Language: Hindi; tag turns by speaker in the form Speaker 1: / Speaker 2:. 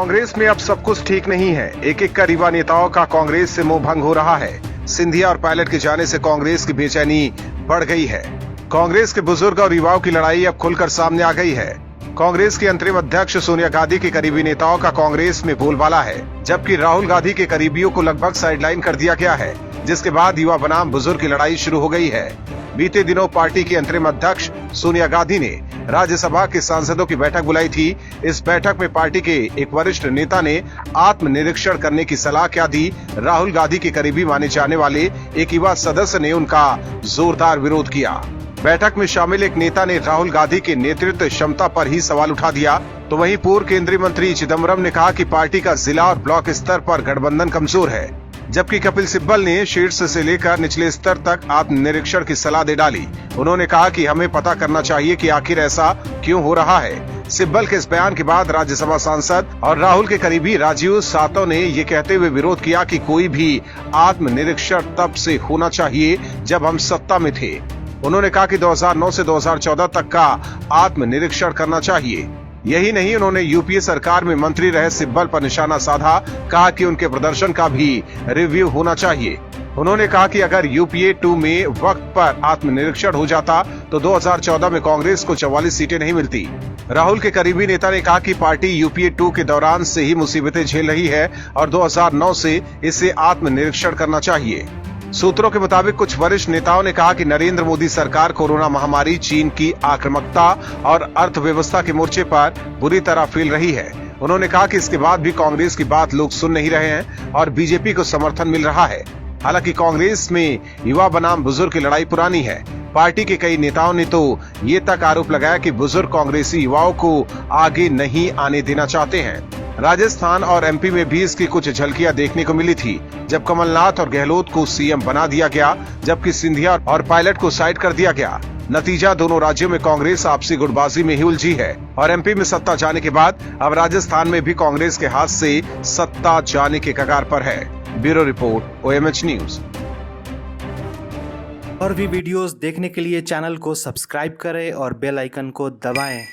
Speaker 1: कांग्रेस में अब सब कुछ ठीक नहीं है। एक एक कर युवा नेताओं का कांग्रेस से मोह भंग हो रहा है। सिंधिया और पायलट के जाने से कांग्रेस की बेचैनी बढ़ गई है। कांग्रेस के बुजुर्ग और युवाओं की लड़ाई अब खुलकर सामने आ गई है। कांग्रेस की अंतरिम अध्यक्ष सोनिया गांधी के करीबी नेताओं का कांग्रेस में बोलबाला है, जबकि राहुल गांधी के करीबियों को लगभग साइडलाइन कर दिया गया है, जिसके बाद युवा बनाम बुजुर्ग की लड़ाई शुरू हो गई है। बीते दिनों पार्टी की अंतरिम अध्यक्ष सोनिया गांधी ने राज्यसभा के सांसदों की बैठक बुलाई थी। इस बैठक में पार्टी के एक वरिष्ठ नेता ने आत्मनिरीक्षण करने की सलाह क्या दी। राहुल गांधी के करीबी माने जाने वाले एक युवा सदस्य ने उनका जोरदार विरोध किया। बैठक में शामिल एक नेता ने राहुल गांधी के नेतृत्व क्षमता पर ही सवाल उठा दिया, तो वहीं पूर्व केंद्रीय मंत्री चिदम्बरम ने कहा कि पार्टी का जिला और ब्लॉक स्तर पर गठबंधन कमजोर है, जबकि कपिल सिब्बल ने शीर्ष से लेकर निचले स्तर तक आत्मनिरीक्षण की सलाह दे डाली। उन्होंने कहा कि हमें पता करना चाहिए कि आखिर ऐसा क्यों हो रहा है। सिब्बल के इस बयान के बाद राज्यसभा सांसद और राहुल के करीबी राजीव सातव ने ये कहते हुए विरोध किया कि कोई भी आत्मनिरीक्षण तब से होना चाहिए जब हम सत्ता में थे। उन्होंने कहा कि 2009 से 2014 तक का आत्मनिरीक्षण करना चाहिए। यही नहीं, उन्होंने यूपीए सरकार में मंत्री रहे सिब्बल पर निशाना साधा, कहा कि उनके प्रदर्शन का भी रिव्यू होना चाहिए। उन्होंने कहा कि अगर यूपीए 2 में वक्त पर आत्मनिरीक्षण हो जाता तो 2014 में कांग्रेस को 44 सीटें नहीं मिलती। राहुल के करीबी नेता ने कहा कि पार्टी यूपीए 2 के दौरान से ही मुसीबतें झेल रही है और 2009 से इसे आत्मनिरीक्षण करना चाहिए। सूत्रों के मुताबिक कुछ वरिष्ठ नेताओं ने कहा कि नरेंद्र मोदी सरकार कोरोना महामारी, चीन की आक्रामकता और अर्थव्यवस्था के मोर्चे पर बुरी तरह फेल रही है। उन्होंने कहा कि इसके बाद भी कांग्रेस की बात लोग सुन नहीं रहे हैं और बीजेपी को समर्थन मिल रहा है। हालांकि कांग्रेस में युवा बनाम बुजुर्ग की लड़ाई पुरानी है। पार्टी के कई नेताओं ने तो ये तक आरोप लगाया कि बुजुर्ग कांग्रेसी युवाओं को आगे नहीं आने देना चाहते हैं। राजस्थान और एमपी में भी इसकी कुछ झलकियां देखने को मिली थी, जब कमलनाथ और गहलोत को सीएम बना दिया गया, जबकि सिंधिया और पायलट को साइड कर दिया गया। नतीजा, दोनों राज्यों में कांग्रेस आपसी गुटबाजी में ही उलझी है और एमपी में सत्ता जाने के बाद अब राजस्थान में भी कांग्रेस के हाथ से सत्ता जाने के कगार पर है। Bureau report, OMH news.
Speaker 2: और भी वीडियोस देखने के लिए चैनल को सब्सक्राइब करें और बेल आइकन को दबाएं।